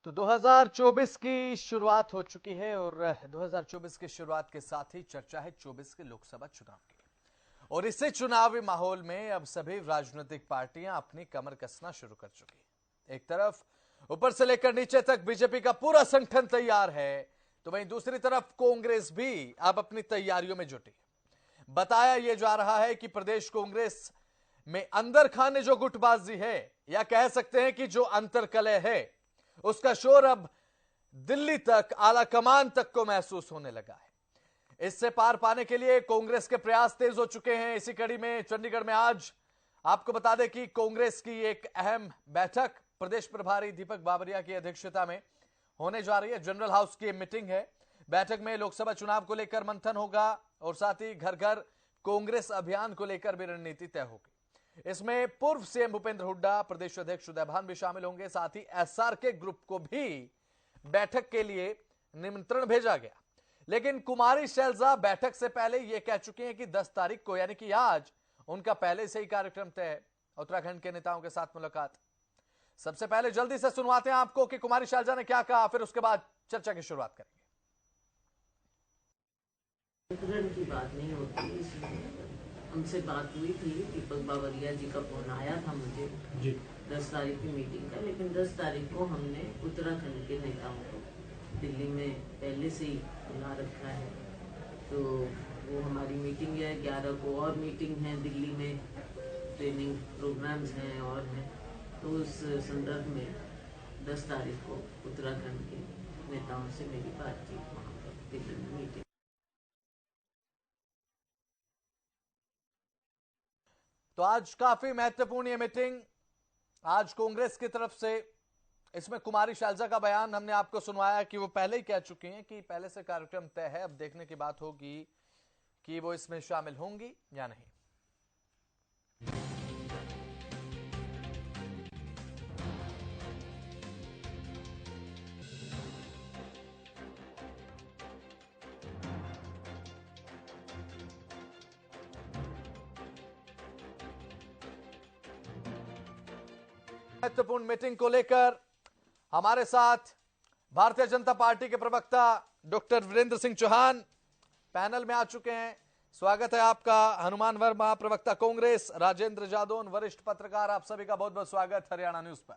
तो 2024 की शुरुआत हो चुकी है और 2024 की शुरुआत के साथ ही चर्चा है 24 के लोकसभा चुनाव की। और इसी चुनावी माहौल में अब सभी राजनीतिक पार्टियां अपनी कमर कसना शुरू कर चुकी हैं। एक तरफ ऊपर से लेकर नीचे तक बीजेपी का पूरा संगठन तैयार है, तो वहीं दूसरी तरफ कांग्रेस भी अब अपनी तैयारियों में जुटी है। बताया यह जा रहा है कि प्रदेश कांग्रेस में अंदर खाने जो गुटबाजी है, या कह सकते हैं कि जो अंतरकलह है, उसका शोर अब दिल्ली तक, आला कमान तक को महसूस होने लगा है। इससे पार पाने के लिए कांग्रेस के प्रयास तेज हो चुके हैं। इसी कड़ी में चंडीगढ़ में आज आपको बता दें कि कांग्रेस की एक अहम बैठक प्रदेश प्रभारी दीपक बाबरिया की अध्यक्षता में होने जा रही है। जनरल हाउस की मीटिंग है। बैठक में लोकसभा चुनाव को लेकर मंथन होगा और साथ ही घर घर कांग्रेस अभियान को लेकर भी रणनीति तय होगी। इसमें पूर्व सीएम भूपेंद्र हुड्डा, प्रदेश अध्यक्ष उदय भान भी शामिल होंगे। साथ ही एसआरके ग्रुप को भी बैठक के लिए निमंत्रण भेजा गया। लेकिन कुमारी शैलजा बैठक से पहले यह कह चुके हैं कि 10 तारीख को, यानी कि आज, उनका पहले से ही कार्यक्रम तय है, उत्तराखंड के नेताओं के साथ मुलाकात। सबसे पहले जल्दी से सुनवाते हैं आपको कि कुमारी शैलजा ने क्या कहा, फिर उसके बाद चर्चा की शुरुआत करेंगे। की बात नहीं होती, इसलिए हमसे बात हुई थी। दीपक बाबरिया जी का फोन आया था मुझे जी 10 तारीख की मीटिंग का, लेकिन 10 तारीख को हमने उत्तराखंड के नेताओं को दिल्ली में पहले से ही बुला रखा है। तो वो हमारी मीटिंग है। 11 को और मीटिंग है दिल्ली में, ट्रेनिंग प्रोग्राम्स हैं और हैं। तो उस संदर्भ में 10 तारीख को उत्तराखंड के नेताओं से मेरी बातचीत वहाँ पर दिल्ली में मीटिंग। तो आज काफी महत्वपूर्ण ये मीटिंग आज कांग्रेस की तरफ से। इसमें कुमारी शैलजा का बयान हमने आपको सुनवाया कि वो पहले ही कह चुकी हैं कि पहले से कार्यक्रम तय है। अब देखने की बात होगी कि वो इसमें शामिल होंगी या नहीं। महत्वपूर्ण मीटिंग को लेकर हमारे साथ भारतीय जनता पार्टी के प्रवक्ता डॉक्टर वीरेंद्र सिंह चौहान पैनल में आ चुके हैं। स्वागत है आपका। हनुमान वर्मा, प्रवक्ता कांग्रेस, राजेंद्र जादौन, वरिष्ठ पत्रकार, आप सभी का बहुत बहुत स्वागत हरियाणा न्यूज पर।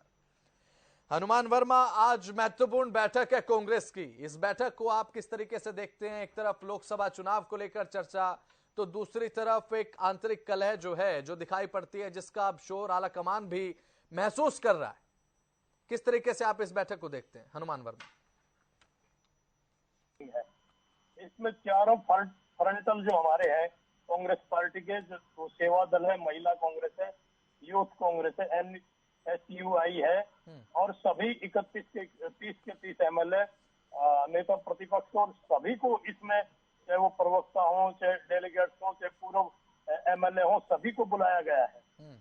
हनुमान वर्मा, आज महत्वपूर्ण बैठक है कांग्रेस की। इस बैठक को आप किस तरीके से देखते हैं? एक तरफ लोकसभा चुनाव को लेकर चर्चा, तो दूसरी तरफ एक आंतरिक कलह जो है, जो दिखाई पड़ती है, जिसका अब शोर आला कमान भी महसूस कर रहा है। किस तरीके से आप इस बैठक को देखते हैं, हनुमान वर्मा? इसमें चारों फ्रंटल जो हमारे हैं कांग्रेस पार्टी के, जो सेवा दल है, महिला कांग्रेस है, यूथ कांग्रेस है, NSUI है, और सभी 31 के 30 MLA नेता प्रतिपक्ष, और सभी को इसमें, चाहे वो प्रवक्ता हो, चाहे डेलीगेट्स हो, चाहे पूर्व MLA हो, सभी को बुलाया गया है।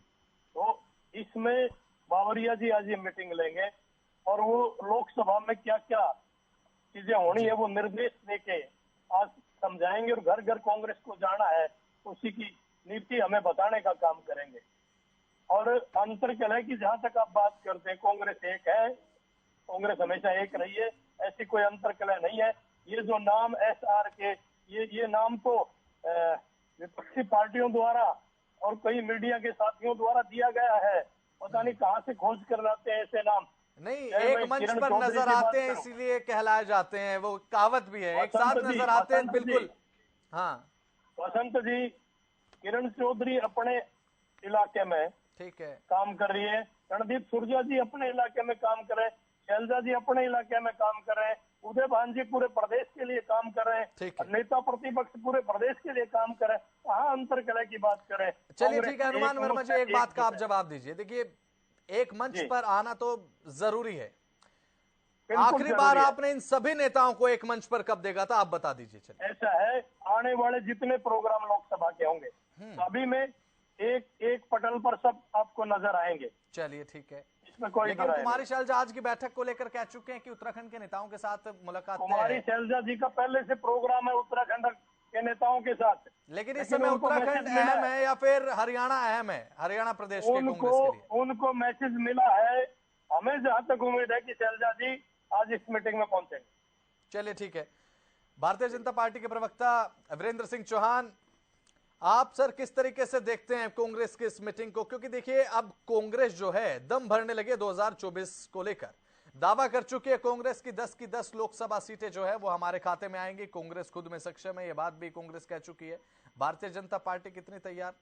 तो इसमें बावरिया जी आज ये मीटिंग लेंगे और वो लोकसभा में क्या क्या चीजें होनी है वो निर्देश देके आज समझाएंगे, और घर घर कांग्रेस को जाना है, उसी की नीति हमें बताने का काम करेंगे। और अंतरकलह की जहां तक आप बात करते हैं, कांग्रेस एक है, कांग्रेस हमेशा एक रही है, ऐसी कोई अंतरकलह नहीं है। ये जो नाम SRK, ये नाम तो विपक्षी पार्टियों द्वारा और कई मीडिया के साथियों द्वारा दिया गया है। पता नहीं कहां से खोज कर लाते हैं ऐसे नाम। नहीं, एक मंच पर नजर आते हैं इसीलिए कहलाए जाते हैं, वो कहावत भी है, एक साथ नजर आते हैं। बिल्कुल, हाँ। वसंत जी, किरण चौधरी अपने इलाके में ठीक है काम कर रही है, रणदीप सुरजा जी अपने इलाके में काम कर रहे हैं, शैलजा जी अपने इलाके में काम कर रहे हैं, उदय भान जी पूरे प्रदेश के लिए काम कर रहे हैं, नेता प्रतिपक्ष पूरे प्रदेश के लिए काम कर रहे हैं। कहाँ अंतरकलह की बात करें? चलिए ठीक है हनुमान वर्मा जी, एक बात का आप जवाब दीजिए। देखिए, एक मंच पर आना तो जरूरी है। आखिरी बार आपने इन सभी नेताओं को एक मंच पर कब देखा था, आप बता दीजिए। चलिए, ऐसा है, आने वाले जितने प्रोग्राम लोकसभा के होंगे सभी में एक पटल पर सब आपको नजर आएंगे। चलिए ठीक है। इसमें कोई लेकिन कुमारी शैलजा आज की बैठक को लेकर कह चुके हैं कि उत्तराखंड के नेताओं के साथ मुलाकात। कुमारी शैलजा जी का पहले से प्रोग्राम है उत्तराखंड के नेताओं के साथ। लेकिन इस समय उत्तराखंड अहम है या फिर हरियाणा अहम है? हरियाणा प्रदेश के कांग्रेस के लिए उनको मैसेज मिला है। हमें जहां तक उम्मीद है कि शैलजा जी आज इस मीटिंग में पहुंचेंगे। चलिए ठीक है। भारतीय जनता पार्टी के प्रवक्ता वीरेंद्र सिंह चौहान, आप सर किस तरीके से देखते हैं कांग्रेस की इस मीटिंग को? क्योंकि देखिए अब कांग्रेस जो है दम भरने लगे 2024 को लेकर, दावा कर चुकी है कांग्रेस की 10 की 10 लोकसभा सीटें जो है वो हमारे खाते में आएंगी। कांग्रेस खुद में सक्षम है, ये बात भी कांग्रेस कह चुकी है। भारतीय जनता पार्टी कितनी तैयार?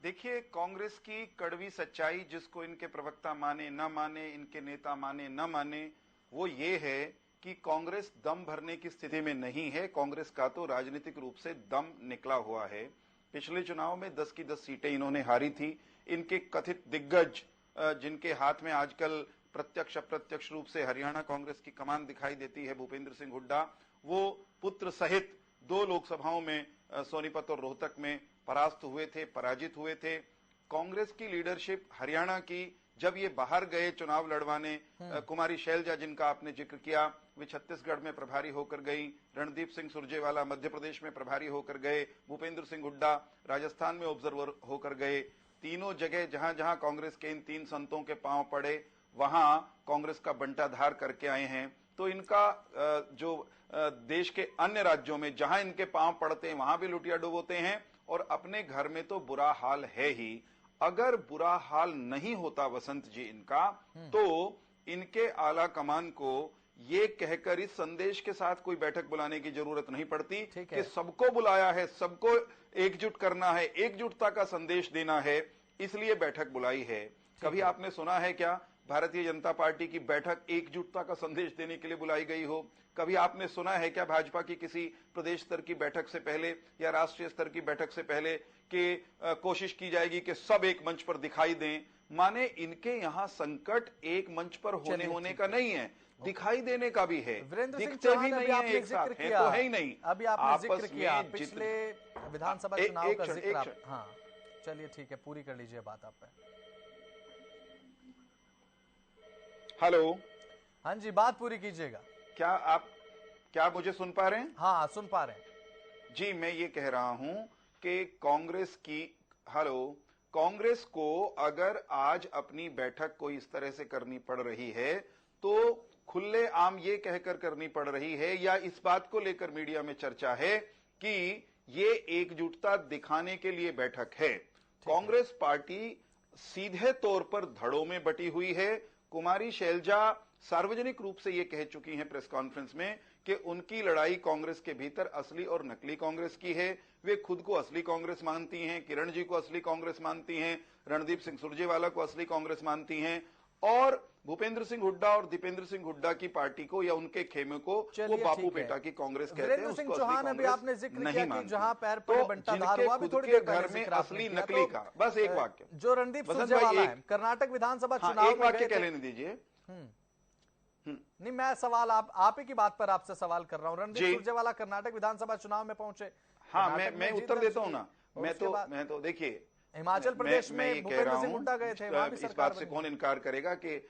देखिए, कांग्रेस की कड़वी सच्चाई, जिसको इनके प्रवक्ता माने न माने, इनके नेता माने न माने, वो ये है कि कांग्रेस दम भरने की स्थिति में नहीं है। कांग्रेस का तो राजनीतिक रूप से दम निकला हुआ है। पिछले चुनाव में 10 की 10 सीटें इन्होंने हारी थी। इनके कथित दिग्गज, जिनके हाथ में आजकल प्रत्यक्ष अप्रत्यक्ष रूप से हरियाणा कांग्रेस की कमान दिखाई देती है, भूपेंद्र सिंह हुड्डा, वो पुत्र सहित 2 लोकसभाओं में सोनीपत और रोहतक में परास्त हुए थे, पराजित हुए थे। कांग्रेस की लीडरशिप हरियाणा की, जब ये बाहर गए चुनाव लड़वाने, कुमारी शैलजा जिनका आपने जिक्र किया, वे छत्तीसगढ़ में प्रभारी होकर गई, रणदीप सिंह सुरजेवाला मध्य प्रदेश में प्रभारी होकर गए, भूपेंद्र सिंह हुड्डा राजस्थान में ऑब्जर्वर होकर गए। तीनों जगह जहां जहां कांग्रेस के इन 3 संतों के पांव पड़े, वहां कांग्रेस का बंटाधार करके आए हैं। तो इनका जो देश के अन्य राज्यों में जहां इनके पांव पड़ते हैं वहां भी लुटिया डुबोते हैं, और अपने घर में तो बुरा हाल है ही। अगर बुरा हाल नहीं होता वसंत जी इनका, तो इनके आला कमान को ये कहकर इस संदेश के साथ कोई बैठक बुलाने की जरूरत नहीं पड़ती कि सबको बुलाया है, सबको एकजुट करना है, एकजुटता का संदेश देना है, इसलिए बैठक बुलाई है। कभी आपने सुना है क्या भारतीय जनता पार्टी की बैठक एकजुटता का संदेश देने के लिए बुलाई गई हो? कभी आपने सुना है क्या भाजपा की किसी प्रदेश स्तर की बैठक से पहले या राष्ट्रीय स्तर की बैठक से पहले कि कोशिश की जाएगी कि सब एक मंच पर दिखाई दें? माने इनके यहाँ संकट एक मंच पर होने का नहीं है, दिखाई देने का भी है। दिखते भी नहीं है एक साथ, है तो है ही नहीं। अभी आपने जिक्र किया पिछले विधानसभा चुनाव का जिक्र। हाँ चलिए ठीक है, पूरी कर लीजिए बात आप। हेलो, हाँ जी, बात पूरी कीजिएगा। क्या मुझे सुन पा रहे हैं? हाँ सुन पा रहे हैं जी। मैं ये कह रहा हूं कि कांग्रेस को अगर आज अपनी बैठक कोई इस तरह से करनी पड़ रही है तो खुले आम ये कहकर करनी पड़ रही है, या इस बात को लेकर मीडिया में चर्चा है कि ये एकजुटता दिखाने के लिए बैठक है। कांग्रेस पार्टी सीधे तौर पर धड़ों में बटी हुई है। कुमारी शैलजा सार्वजनिक रूप से ये कह चुकी हैं प्रेस कॉन्फ्रेंस में कि उनकी लड़ाई कांग्रेस के भीतर असली और नकली कांग्रेस की है। वे खुद को असली कांग्रेस मानती हैं, किरण जी को असली कांग्रेस मानती हैं, रणदीप सिंह सुरजेवाला को असली कांग्रेस मानती हैं, और भूपेंद्र सिंह हुड्डा और दीपेंद्र सिंह हुड्डा की पार्टी को या उनके खेमे को वो बापू बेटा की कांग्रेस कहते हैं। उसको असली कांग्रेस नहीं मानती। तो जिनके खुद के घर में असली नकली का, बस एक वाक्य जो रणदीप सुरजेवाला है, कर्नाटक विधानसभा चुनाव एक वाक्य कह लेने दीजिए। नहीं, मैं सवाल आप ही की बात पर आपसे सवाल कर रहा हूँ। रणदीप सुरजेवाला कर्नाटक विधानसभा चुनाव में पहुंचे। हाँ, मैं उत्तर देता हूँ ना। मैं तो देखिए, हिमाचल प्रदेश में भूपेंद्र सिंह हुड्डा गए थे, वहां भी इस बात से कौन इनकार करेगा कि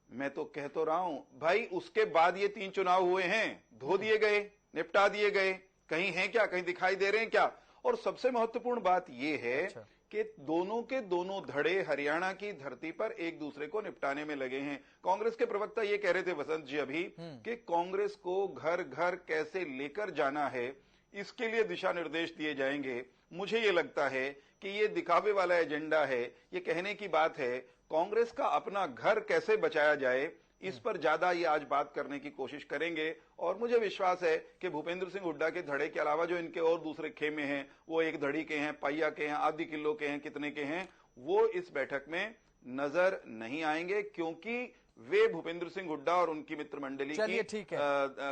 मैं तो कह तो रहा हूं भाई, उसके बाद ये 3 चुनाव हुए हैं, धो दिए गए, निपटा दिए गए, कहीं हैं क्या, कहीं दिखाई दे रहे हैं क्या? और सबसे महत्वपूर्ण बात यह है कि दोनों के दोनों धड़े हरियाणा की धरती पर एक दूसरे को निपटाने में लगे हैं। कांग्रेस के प्रवक्ता ये कह रहे थे वसंत जी अभी कि कांग्रेस को घर घर कैसे लेकर जाना है, इसके लिए दिशा निर्देश दिए जाएंगे। मुझे ये लगता है कि ये दिखावे वाला एजेंडा है, ये कहने की बात है। कांग्रेस का अपना घर कैसे बचाया जाए, इस पर ज्यादा ये आज बात करने की कोशिश करेंगे। और मुझे विश्वास है कि भूपेंद्र सिंह हुड्डा के धड़े के अलावा जो इनके और दूसरे खेमे हैं, वो 1 धड़ी के हैं, पाइया के हैं, आधी किलो के हैं, कितने के हैं, वो इस बैठक में नजर नहीं आएंगे, क्योंकि वे भूपेंद्र सिंह हुड्डा और उनकी मित्र मंडली की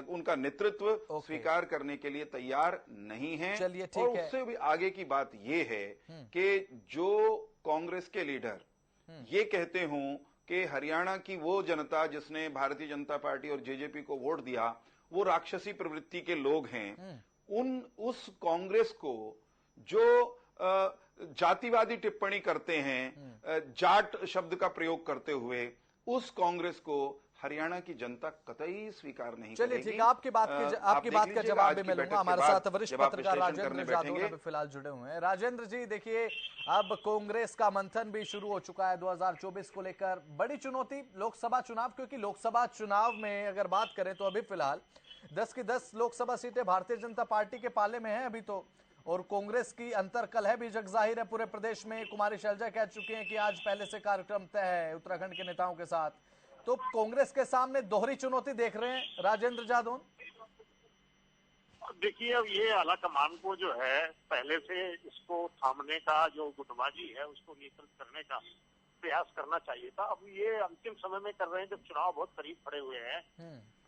उनका नेतृत्व स्वीकार करने के लिए तैयार नहीं है। और उससे भी आगे की बात यह है कि जो कांग्रेस के लीडर ये कहते हों कि हरियाणा की वो जनता जिसने भारतीय जनता पार्टी और जेजेपी को वोट दिया वो राक्षसी प्रवृत्ति के लोग हैं, उस कांग्रेस को जो जातिवादी टिप्पणी करते हैं, जाट शब्द का प्रयोग करते हुए, उस कांग्रेस को हरियाणा की जनता कतई स्वीकार नहीं चलिए करेगी। ठीक है, आपकी बात का जवाब भी मिलूंगा। हमारे साथ वरिष्ठ पत्रकार राजेंद्र जादव अभी फिलहाल जुड़े हुए हैं। राजेंद्र जी देखिए, अब कांग्रेस का मंथन भी शुरू हो चुका है 2024 को लेकर। बड़ी चुनौती लोकसभा चुनाव, क्योंकि लोकसभा चुनाव में अगर बात करें तो अभी फिलहाल 10 की 10 लोकसभा सीटें भारतीय जनता पार्टी के पाले में है अभी तो, और कांग्रेस की अंतरकलह भी जग जाहिर है पूरे प्रदेश में। कुमारी शैलजा कह चुके हैं कि आज पहले से कार्यक्रम तय है उत्तराखंड के नेताओं के साथ। तो कांग्रेस के सामने दोहरी चुनौती देख रहे हैं राजेंद्र जादव। देखिए, अब ये आला कमान को जो है पहले से इसको थामने का जो गुटबाजी है उसको नियंत्रित करने का प्रयास करना चाहिए था। अब ये अंतिम समय में कर रहे हैं जब चुनाव बहुत करीब खड़े हुए हैं,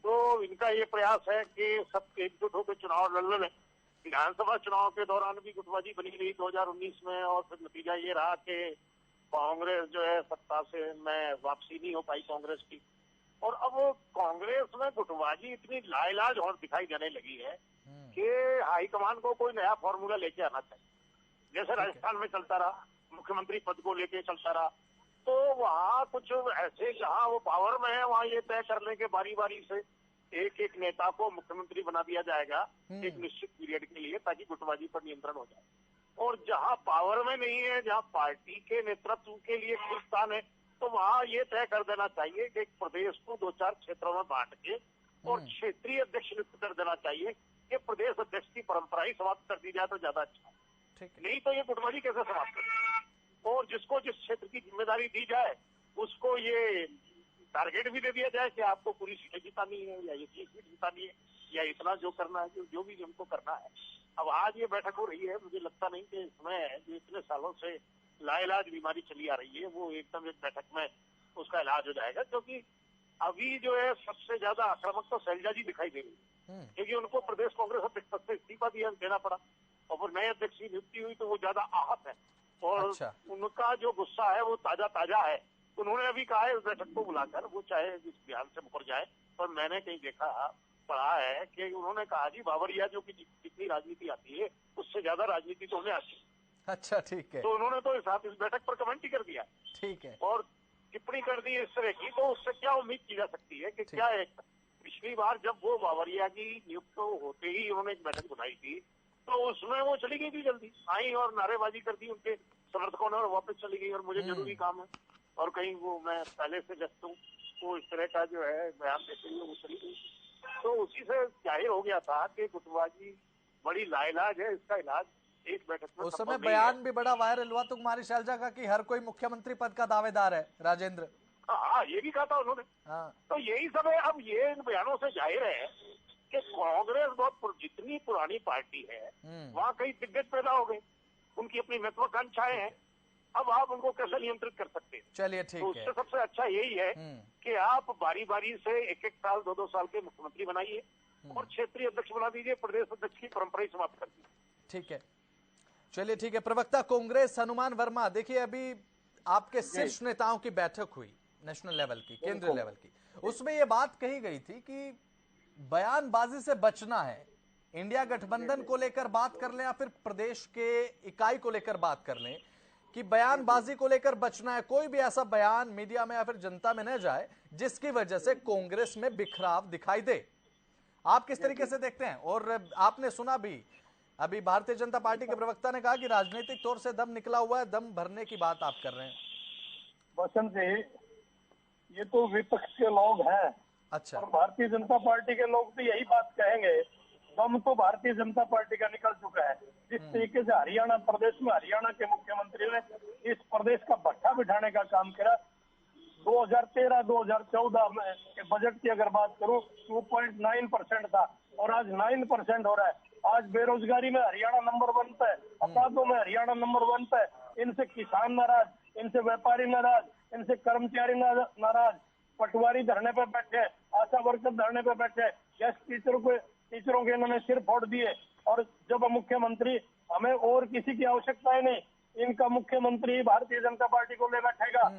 तो इनका ये प्रयास है कि सब एकजुट होकर चुनाव लड़ लें। विधानसभा चुनाव के दौरान भी गुटबाजी बनी रही 2019 में, और फिर नतीजा ये रहा कि कांग्रेस जो है सत्ता से में वापसी नहीं हो पाई कांग्रेस की। और अब कांग्रेस में गुटबाजी इतनी लाइलाज और दिखाई देने लगी है कि हाईकमान को कोई नया फॉर्मूला लेके आना चाहिए। जैसे राजस्थान में चलता रहा, मुख्यमंत्री पद को लेके चलता रहा, तो वहाँ कुछ ऐसे जहाँ वो पावर में है वहाँ ये तय कर लें कि बारी बारी से एक एक नेता को मुख्यमंत्री बना दिया जाएगा एक निश्चित पीरियड के लिए, ताकि गुटबाजी पर नियंत्रण हो जाए। और जहाँ पावर में नहीं है, जहाँ पार्टी के नेतृत्व के लिए कुछ स्थान है, तो वहाँ ये तय कर देना चाहिए कि एक प्रदेश को 2-4 क्षेत्रों में बांट के और क्षेत्रीय अध्यक्ष नियुक्त कर देना चाहिए कि प्रदेश अध्यक्ष की परंपरा ही समाप्त कर दी जाए तो ज्यादा अच्छा है। नहीं तो ये गुटबाजी कैसे समाप्त करें। और जिसको जिस क्षेत्र की जिम्मेदारी दी जाए उसको ये टारगेट भी दे दिया जाए कि आपको पूरी सीटें जितानी है, या ये सीट जितानी है, या इतना जो करना है, जो भी हमको करना है। अब आज ये बैठक हो रही है, मुझे लगता नहीं कि इसमें जो इतने सालों से लाइलाज बीमारी चली आ रही है वो एकदम एक बैठक में उसका इलाज हो जाएगा। क्योंकि अभी जो है सबसे ज्यादा आक्रामक तो शैलजा जी दिखाई दे रही है, क्योंकि उनको प्रदेश कांग्रेस अध्यक्ष पद से इस्तीफा देना पड़ा, और फिर नए अध्यक्ष की नियुक्ति हुई तो वो ज्यादा आहत है। और उनका जो गुस्सा है वो ताजा है। उन्होंने अभी कहा है इस बैठक को बुलाकर, वो चाहे इस बयान से मुकर जाए, पर मैंने कहीं देखा पढ़ा है कि उन्होंने कहा जी बावरिया जो की जितनी राजनीति आती है उससे ज्यादा राजनीति तो उन्हें आती है। अच्छा, ठीक है। तो उन्होंने तो इस बैठक पर कमेंट ही कर दिया, ठीक है, और टिप्पणी कर दी इस तरह की। तो उससे क्या उम्मीद की जा सकती है कि क्या एक पिछली बार जब वो बावरिया की नियुक्त होते ही उन्होंने एक बैठक बुलाई थी, तो उसमें वो चली गई थी, जल्दी आई और नारेबाजी कर दी उनके समर्थकों ने और वापस चली गई, और मुझे जरूरी काम है और कहीं वो मैं पहले से व्यस्त हूँ, वो इस तरह का जो है बयान देते हुए वो चली गई। तो उसी से जाहिर हो गया था कि गुटबाजी बड़ी लाइलाज है, इसका इलाज एक बैठक में उस समय बयान भी बड़ा वायरल हुआ तो कुमारी शैलजा का कि हर कोई मुख्यमंत्री पद का दावेदार है राजेंद्र। हाँ, ये भी कहा था उन्होंने। तो यही सब है। अब ये इन बयानों से जाहिर है कि कांग्रेस बहुत जितनी पुरानी पार्टी है वहाँ कई दिग्गज पैदा हो गए, उनकी अपनी महत्वाकांक्षाएं हैं। अब आप उनको कैसे नियंत्रित कर सकते हैं? चलिए ठीक है। उससे सबसे अच्छा यही है कि आप बारी बारी से एक साल 2-2 साल के मुख्यमंत्री बनाइए और क्षेत्रीय अध्यक्ष बना दीजिए, प्रदेश अध्यक्ष की परंपरा ही समाप्त कर दीजिए। ठीक है, चलिए ठीक है। प्रवक्ता कांग्रेस हनुमान वर्मा, देखिए अभी आपके शीर्ष नेताओं की बैठक हुई नेशनल लेवल की, केंद्रीय लेवल की, उसमें ये बात कही गई थी कि बयानबाजी से बचना है, इंडिया गठबंधन को लेकर बात कर लें या फिर प्रदेश के इकाई को लेकर बात कर लें, कि बयानबाजी को लेकर बचना है। कोई भी ऐसा बयान मीडिया में या फिर जनता में न जाए जिसकी वजह से कांग्रेस में बिखराव दिखाई दे। आप किस तरीके से देखते हैं? और आपने सुना भी अभी भारतीय जनता पार्टी के प्रवक्ता ने कहा कि राजनीतिक तौर से दम निकला हुआ है, दम भरने की बात आप कर रहे हैं। बसंत जी, ये तो विपक्ष के लोग हैं। अच्छा। और भारतीय जनता पार्टी के लोग भी यही बात कहेंगे। दम तो भारतीय जनता पार्टी का निकल चुका है। जिस तरीके से हरियाणा प्रदेश में हरियाणा के मुख्यमंत्री ने इस प्रदेश का भट्ठा बिठाने का काम किया। 2013-2014 में के बजट की अगर बात करूं 2.9% था और आज 9% हो रहा है। आज बेरोजगारी में हरियाणा नंबर 1 पे, अपराधों में हरियाणा नंबर 1 पे। इनसे किसान नाराज, इनसे व्यापारी नाराज, इनसे कर्मचारी नाराज, पटवारी धरने पे बैठे, आशा वर्कर धरने पे बैठे, गेस्ट टीचरों के इन्होंने सिर फोड़ दिए। और जब मुख्यमंत्री, हमें और किसी की आवश्यकता ही नहीं, इनका मुख्यमंत्री भारतीय जनता पार्टी को ले बैठेगा।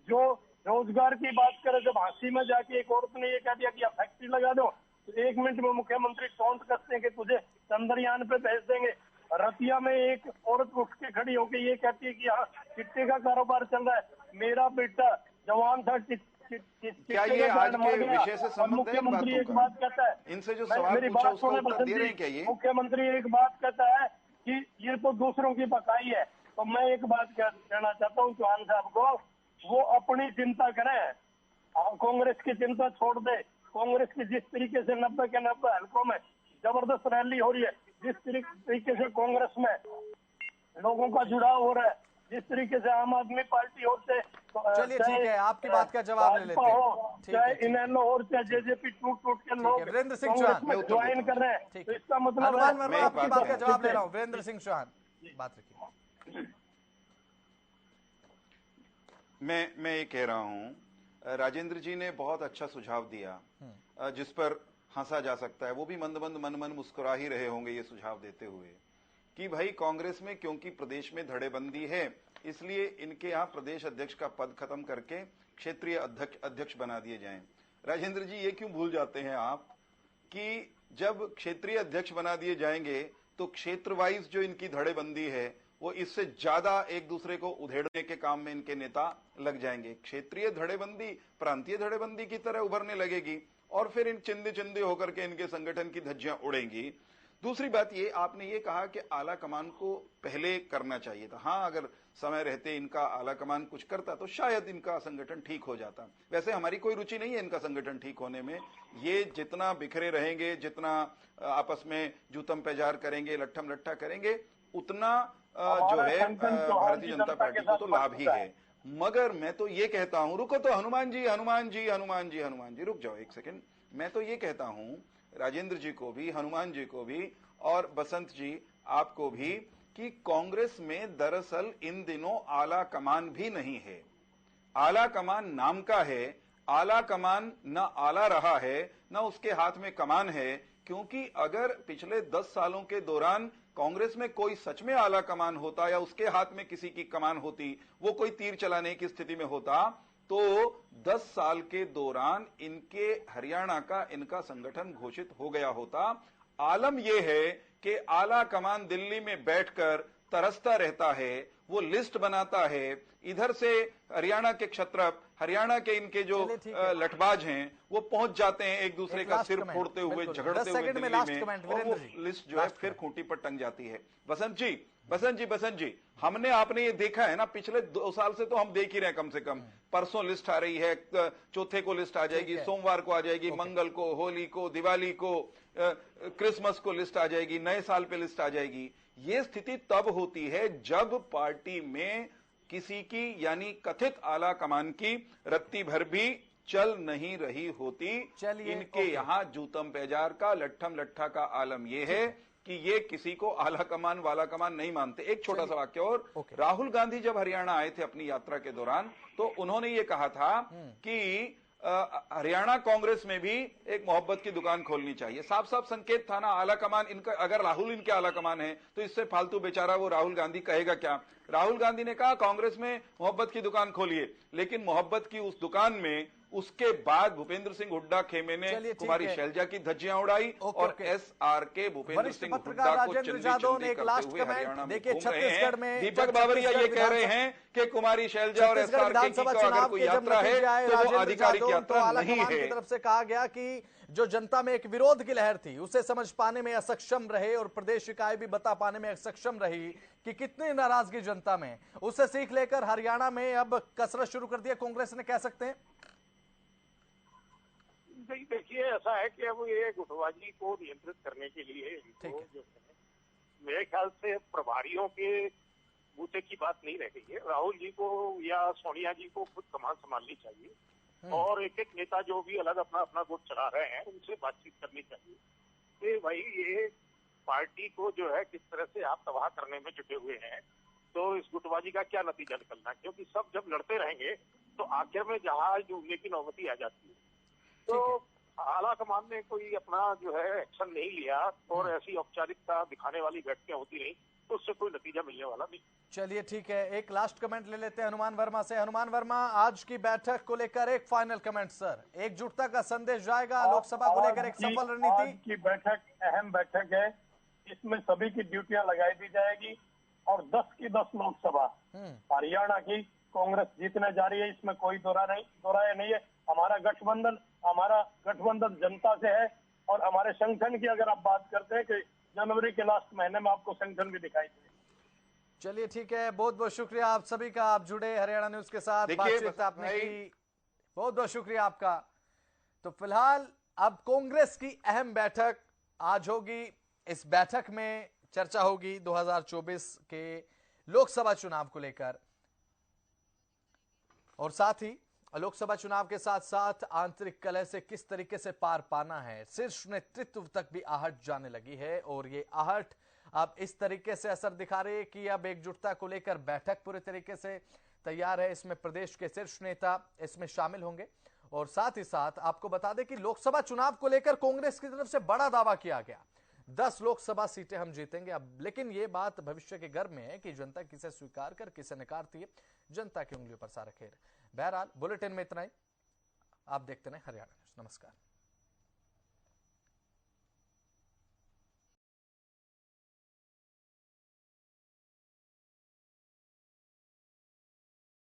जो रोजगार की बात करे, जब हाँसी में जाके एक औरत ने ये कह दिया कि आप फैक्ट्री लगा दो, तो 1 मिनट में मुख्यमंत्री टोंट कसते हैं कि तुझे चंद्रयान पे भेज देंगे। रतिया में एक औरत उठ के खड़ी होकर ये कहती है कि हाँ चिट्टे का कारोबार चल रहा है। मेरा बेटा जवान था, क्या ये आज के विषय से संबंध है इन मुख्यमंत्री एक बातों बात का? कहता है, इनसे जो मेरी सवाल पूछा बात उसका सुने उत्तर बसंत दे रहे जी, हैं क्या ये? मुख्यमंत्री एक बात कहता है कि ये तो दूसरों की पकाई है, तो मैं एक बात कहना चाहता हूँ चौहान साहब को, वो अपनी चिंता करें, कांग्रेस की चिंता छोड़ दे। कांग्रेस की जिस तरीके से 90 के 90 हल्कों में जबरदस्त रैली हो रही है, जिस तरीके से कांग्रेस में लोगों का जुड़ाव हो रहा है, जिस तरीके से आम आदमी पार्टी और से चलिए ठीक है, आपकी बात का जवाब ले लेते हैं। चाहे इनेलो और चाहे जेजेपी टूट के लोग वीरेंद्र सिंह कांग्रेस चौहान में ज्वाइन कर रहे हैं, तो इसका मतलब हनुमान वर्मा मैं आपकी एक बात बात का जवाब ले रहा हूँ। वीरेंद्र सिंह चौहान बात रखिए। मैं ये कह रहा हूं, राजेंद्र जी ने बहुत अच्छा सुझाव दिया जिस पर हंसा जा सकता है। वो भी मंद मंद मन मन मुस्कुरा ही रहे होंगे ये सुझाव देते हुए कि भाई कांग्रेस में क्योंकि प्रदेश में धड़ेबंदी है, इसलिए इनके यहाँ प्रदेश अध्यक्ष का पद खत्म करके क्षेत्रीय अध्यक्ष बना दिए जाएं। राजेंद्र जी, ये क्यों भूल जाते हैं आप कि जब क्षेत्रीय अध्यक्ष बना दिए जाएंगे तो क्षेत्र वाइज जो इनकी धड़ेबंदी है वो इससे ज्यादा एक दूसरे को उधेड़ने के काम में इनके नेता लग जाएंगे। क्षेत्रीय धड़ेबंदी प्रांतीय धड़ेबंदी की तरह उभरने लगेगी और फिर इन चिंदे चिंदे होकर के इनके संगठन की धज्जियां उड़ेंगी। दूसरी बात ये, आपने ये कहा कि आला कमान को पहले करना चाहिए था। हाँ, अगर समय रहते इनका आला कमान कुछ करता तो शायद इनका संगठन ठीक हो जाता। वैसे हमारी कोई रुचि नहीं है इनका संगठन ठीक होने में। ये जितना बिखरे रहेंगे, जितना आपस में जूतम पेजार करेंगे, लट्ठम लट्ठा करेंगे, उतना जो है भारतीय जनता पार्टी को तो लाभ ही है। मगर मैं तो ये कहता हूं, रुको तो हनुमान जी हनुमान जी हनुमान जी हनुमान जी, रुक जाओ एक सेकंड। मैं तो ये कहता हूं राजेंद्र जी को भी, हनुमान जी को भी और बसंत जी आपको भी कि कांग्रेस में दरअसल इन दिनों आला कमान भी नहीं है। आला कमान नाम का है, आला कमान न आला रहा है न उसके हाथ में कमान है। क्योंकि अगर पिछले 10 सालों के दौरान कांग्रेस में कोई सच में आला कमान होता या उसके हाथ में किसी की कमान होती, वो कोई तीर चलाने की स्थिति में होता, तो 10 साल के दौरान इनके हरियाणा का इनका संगठन घोषित हो गया होता। आलम यह है कि आला कमान दिल्ली में बैठकर तरसता रहता है, वो लिस्ट बनाता है, इधर से हरियाणा के क्षत्रप, हरियाणा के इनके जो लठबाज हैं, वो पहुंच जाते हैं एक दूसरे का सिर फोड़ते हुए, झगड़ते हुए दिल्ली में, और वो लिस्ट जो है फिर खूंटी पर टंग जाती है। बसंत जी, हमने आपने ये देखा है ना, पिछले 2 साल से तो हम देख ही रहे हैं। कम से कम परसों लिस्ट आ रही है, चौथे को लिस्ट आ जाएगी, सोमवार को आ जाएगी, मंगल को, होली को, दिवाली को, क्रिसमस को लिस्ट आ जाएगी, नए साल पे लिस्ट आ जाएगी। ये स्थिति तब होती है जब पार्टी में किसी की यानी कथित आला कमान की रत्ती भर भी चल नहीं रही होती। इनके यहाँ जूतम पेजार का, लट्ठम लट्ठा का आलम यह है कि ये किसी को आला कमान वाला कमान नहीं मानते। एक छोटा सा वाक्य और, राहुल गांधी जब हरियाणा आए थे अपनी यात्रा के दौरान, तो उन्होंने ये कहा था कि हरियाणा कांग्रेस में भी एक मोहब्बत की दुकान खोलनी चाहिए। साफ साफ संकेत था ना, आला कमान इनका, अगर राहुल इनके आला कमान है तो इससे फालतू बेचारा वो राहुल गांधी कहेगा क्या। राहुल गांधी ने कहा कांग्रेस में मोहब्बत की दुकान खोलिए, लेकिन मोहब्बत की उस दुकान में उसके बाद भूपेंद्र सिंह हुड्डा खेमे ने कुमारी शैलजा की धज्जियां उड़ाई और SRK भूपेंद्र सिंह हुड्डा को चिंदी करते हुए हरियाणा में घूम रहे हैं। दीपक बावरिया ये कह रहे हैं कि कुमारी शैलजा और SRK की अगर कोई यात्रा है तो वो आधिकारिक यात्रा नहीं है। की तरफ से कहा गया कि जो जनता में एक विरोध की लहर थी उसे समझ पाने में असक्षम रहे और प्रदेश इकाई भी बता पाने में असक्षम रही कि कितनी नाराजगी जनता में, उससे सीख लेकर हरियाणा में अब कसरत शुरू कर दिया कांग्रेस ने, कह सकते हैं। देखिए, ऐसा है कि अब ये गुटबाजी को नियंत्रित करने के लिए इनको जो है, मेरे ख्याल से प्रभारियों के बूते की बात नहीं रह गई है। राहुल जी को या सोनिया जी को खुद कमान संभालनी चाहिए और एक एक नेता जो भी अलग अपना अपना गुट चला रहे हैं उनसे बातचीत करनी चाहिए कि भाई ये पार्टी को जो है किस तरह से आप तबाह करने में जुटे हुए हैं, तो इस गुटबाजी का क्या नतीजा निकलना है। क्योंकि सब जब लड़ते रहेंगे तो आखिर में जहाज डूबने की नौबती आ जाती है। तो आला कमान ने कोई अपना जो है एक्शन नहीं लिया और ऐसी औपचारिकता दिखाने वाली बैठकें होती नहीं, तो उससे कोई नतीजा मिलने वाला नहीं। चलिए ठीक है, एक लास्ट कमेंट ले लेते हैं हनुमान वर्मा से। हनुमान वर्मा, आज की बैठक को लेकर एक फाइनल कमेंट सर। एकजुटता का संदेश जाएगा लोकसभा को लेकर, एक सफल रणनीति। आज की बैठक अहम बैठक है, इसमें सभी की ड्यूटियां लगाई दी जाएगी और 10 की 10 लोकसभा हरियाणा की कांग्रेस जीतने जा रही है, इसमें कोई दोराया नहीं है। हमारा गठबंधन जनता से है। और हमारे संगठन की अगर आप बात करते हैं कि जनवरी के लास्ट महीने में आपको संगठन भी दिखाई दे। चलिए ठीक है, बहुत बहुत शुक्रिया आप सभी का, आप जुड़े हरियाणा न्यूज के साथ, बातचीत आपने की, बहुत बहुत शुक्रिया आपका। तो फिलहाल अब कांग्रेस की अहम बैठक आज होगी। इस बैठक में चर्चा होगी 2024 के लोकसभा चुनाव को लेकर, और साथ ही लोकसभा चुनाव के साथ साथ आंतरिक कलह से किस तरीके से पार पाना है, शीर्ष नेतृत्व तक भी आहट जाने लगी है। और ये आहट अब इस तरीके से असर दिखा रही है कि अब एकजुटता को लेकर बैठक पूरे तरीके से तैयार है। इसमें प्रदेश के शीर्ष नेता इसमें शामिल होंगे। और साथ ही साथ आपको बता दें कि लोकसभा चुनाव को लेकर कांग्रेस की तरफ से बड़ा दावा किया गया, 10 लोकसभा सीटें हम जीतेंगे। अब लेकिन ये बात भविष्य के गर्भ में है कि जनता किसे स्वीकार कर किसे नकारती है, जनता की उंगलियों पर सारा खेल। बहरहाल बुलेटिन में इतना ही। आप देखते रहे हरियाणा न्यूज। नमस्कार।